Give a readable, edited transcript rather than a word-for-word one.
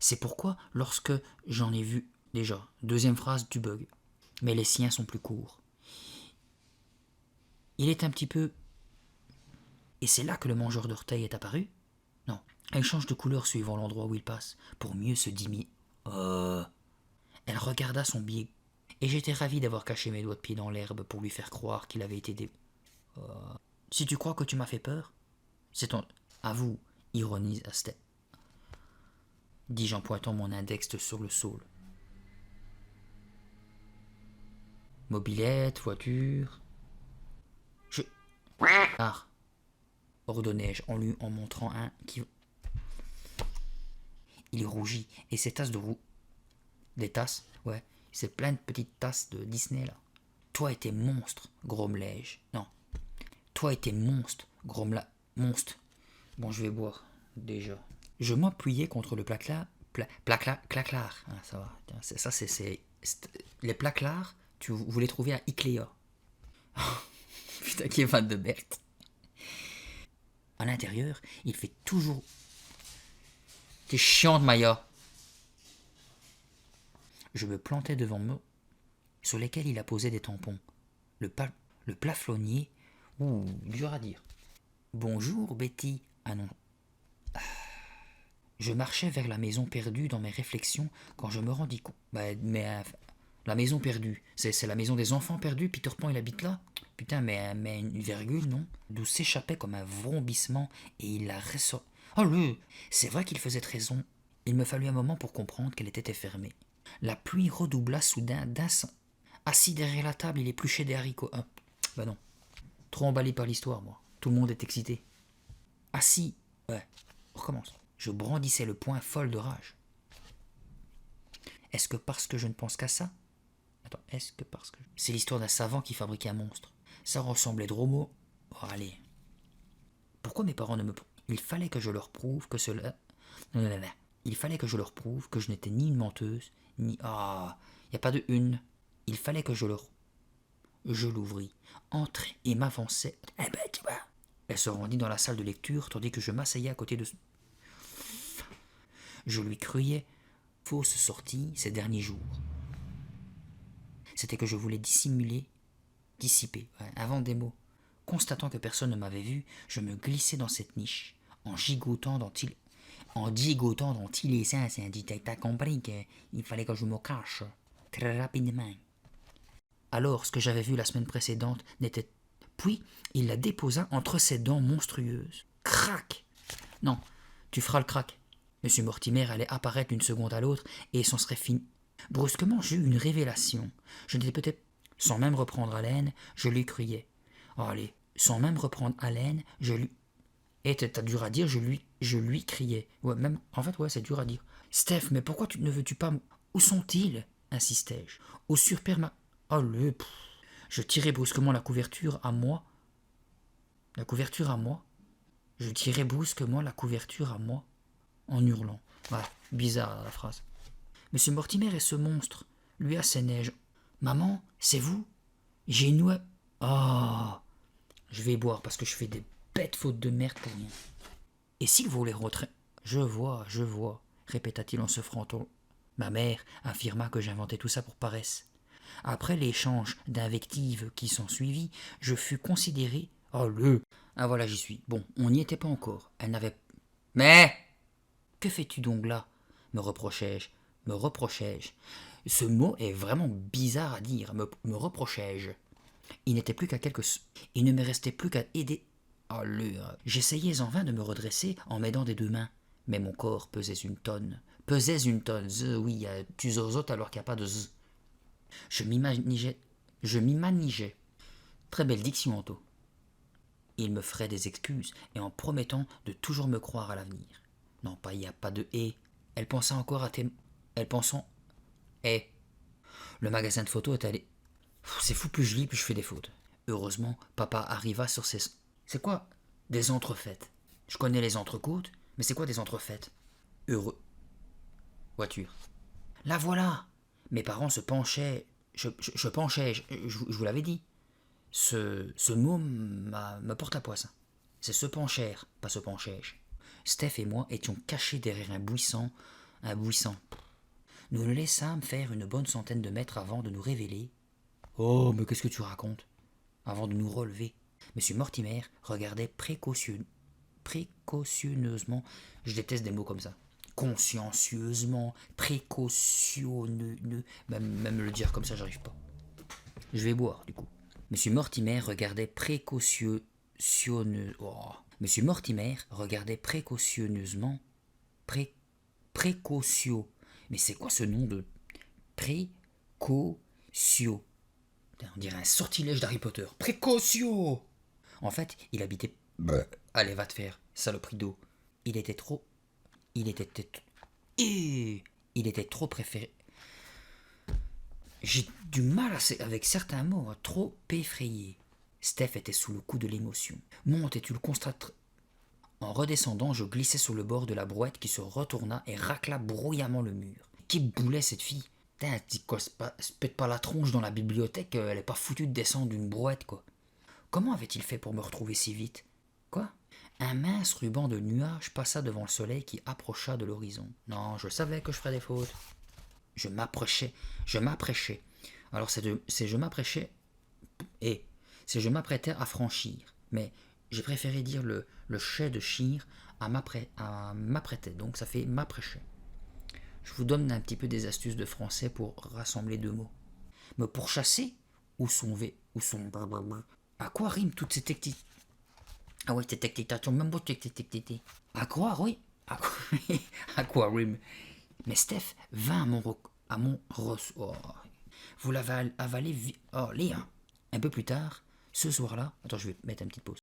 C'est pourquoi, lorsque j'en ai vu, déjà, deuxième phrase du bug, mais les siens sont plus courts. Il est un petit peu... Et c'est là que le mangeur d'orteils est apparu? Non, elle change de couleur suivant l'endroit où il passe, pour mieux se diminuer. Elle regarda son billet, et j'étais ravi d'avoir caché mes doigts de pied dans l'herbe pour lui faire croire qu'il avait été Si tu crois que tu m'as fait peur, c'est ton... Avoue, ironise Astet, dis-je en pointant mon index sur le saule. Mobilette, voiture... Je... Ah, ordonnai-je en montrant un qui... Il rougit, et ses tasses de roux... Des tasses, ouais, c'est plein de petites tasses de Disney, là. Toi et tes monstres, grommelai-je. Non. Toi et tes monstres, grommela... Monstre. Bon, je vais boire, déjà. Je m'appuyais contre le placard... Placlar. Ah, ça va. Ça, c'est... Les placlars, vous les trouvez à Ikea. Putain, qui est fan de Berthe. À l'intérieur, il fait toujours... T'es chiante, Maya. Je me plantais devant moi, sur lesquels il a posé des tampons. Le plafonnier... Ouh, dur à dire. Bonjour, Betty. Ah non. Je marchais vers la maison perdue dans mes réflexions quand je me rendis compte. La maison perdue, c'est la maison des enfants perdus. Peter Pan, il habite là. Putain, mais une virgule, non? D'où s'échappait comme un vrombissement et il la ressort. Oh c'est vrai qu'il faisait raison. Il me fallut un moment pour comprendre qu'elle était fermée. La pluie redoubla soudain Assis derrière la table, il épluchait des haricots. Bah non. Trop emballé par l'histoire, moi. Tout le monde est excité. Assis. Ouais. On recommence. Je brandissais le poing folle de rage. Est-ce que parce que je ne pense qu'à ça? Attends, est-ce que parce que... C'est l'histoire d'un savant qui fabriquait un monstre. Ça ressemblait drôlement... Oh, allez. Pourquoi mes parents ne me... Il fallait que je leur prouve que cela... Il fallait que je leur prouve que je n'étais ni une menteuse, ni... Ah, y a pas de une. Il fallait que je leur... Je l'ouvris, entrai et m'avançai. Eh ben, tu vois. Elle se rendit dans la salle de lecture, tandis que je m'asseyais à côté de... Je lui criais fausse sortie ces derniers jours. C'était que je voulais dissiper, invente des mots. Constatant que personne ne m'avait vu, je me glissai dans cette niche, en gigotant dans tous les sens. T'as compris qu'il fallait que je me cache très rapidement. Alors, ce que j'avais vu la semaine précédente n'était... Puis, il la déposa entre ses dents monstrueuses. Crac! Non, tu feras le crac. Monsieur Mortimer allait apparaître d'une seconde à l'autre et s'en serait fini. Brusquement, j'eus une révélation. Je n'étais peut-être... Sans même reprendre haleine, je lui criais. Oh, allez, sans même reprendre haleine, je lui... Et t'as dur à dire, je lui criais. Ouais, même... En fait, ouais, c'est dur à dire. Steph, mais pourquoi ne veux-tu pas... Où sont-ils? Insistai-je. Au surperma... Oh, Je tirai brusquement la couverture à moi. La couverture à moi. Je tirai brusquement la couverture à moi. En hurlant. Ouais, bizarre la phrase. Monsieur Mortimer est ce monstre, lui assénai-je. Maman, c'est vous? J'ai une ouïe. Oh, je vais boire parce que je fais des bêtes fautes de merde pour rien. Et s'il voulait rentrer? Je vois, répéta-t-il en se frottant. Ma mère affirma que j'inventais tout ça pour paresse. Après l'échange d'invectives qui s'ensuivit, je fus considéré. Oh Ah voilà, j'y suis. Bon, on n'y était pas encore. Elle n'avait. Mais que fais-tu donc là? Me reprochai-je. Ce mot est vraiment bizarre à dire. Me reprochai-je. Il ne me restait plus qu'à aider. Oh J'essayais en vain de me redresser en m'aidant des deux mains. Mais mon corps pesait une tonne. Oui, tu zozotes alors qu'il n'y a pas de z. Je m'y manigeais. Très belle diction, Anto. Il me ferait des excuses et en promettant de toujours me croire à l'avenir. Non, il n'y a pas de et. Elle pensa encore à tes... Elle pensant... Eh. Le magasin de photos est allé... C'est fou, plus je lis, plus je fais des fautes. Heureusement, papa arriva sur ses... C'est quoi? Des entrefaites. Je connais les entrecôtes, mais c'est quoi des entrefaites? Heureux. Voiture. La voilà. Mes parents se penchaient... Je penchais, je vous l'avais dit. Ce mot me porte la poisse. C'est se penchèrent, pas se penchai-je. Steph et moi étions cachés derrière un un buisson. Nous le laissâmes faire une bonne centaine de mètres avant de nous révéler. Oh, mais qu'est-ce que tu racontes? Avant de nous relever. Monsieur Mortimer regardait précautionneusement. Je déteste des mots comme ça. Consciencieusement, précautionneux. Même le dire comme ça, j'arrive pas. Je vais boire, du coup. Monsieur Mortimer regardait Monsieur Mortimer regardait précautionneusement. Précautio. Mais c'est quoi ce nom de précautio? On dirait un sortilège d'Harry Potter. Précautio. En fait, il habitait. Allez, va te faire, saloperie d'eau. Il était trop. Il était trop préféré. J'ai du mal avec certains mots, trop effrayé. Steph était sous le coup de l'émotion. Monte et tu le constateras. En redescendant, je glissai sur le bord de la brouette qui se retourna et racla bruyamment le mur. Qui boulait cette fille? Putain, elle dit quoi, se pète pas la tronche dans la bibliothèque, elle est pas foutue de descendre d'une brouette, quoi. Comment avait-il fait pour me retrouver si vite? Quoi? Un mince ruban de nuages passa devant le soleil qui approcha de l'horizon. Non, je savais que je ferais des fautes. Je m'apprêchais. Alors c'est je m'apprêchais et c'est je m'apprêtais à franchir. Mais j'ai préféré dire le chai de chire à m'apprêter. Donc ça fait m'apprêcher. Je vous donne un petit peu des astuces de français pour rassembler deux mots. Me pourchasser ou son À quoi riment toutes ces techniques? Ah ouais, c'est même pas technique. À quoi, oui. À quoi rime? Mais Steph vint à mon oh. Vous l'avez avalé. Oh, Léa. Un peu plus tard, ce soir-là. Attends, je vais mettre une petite pause.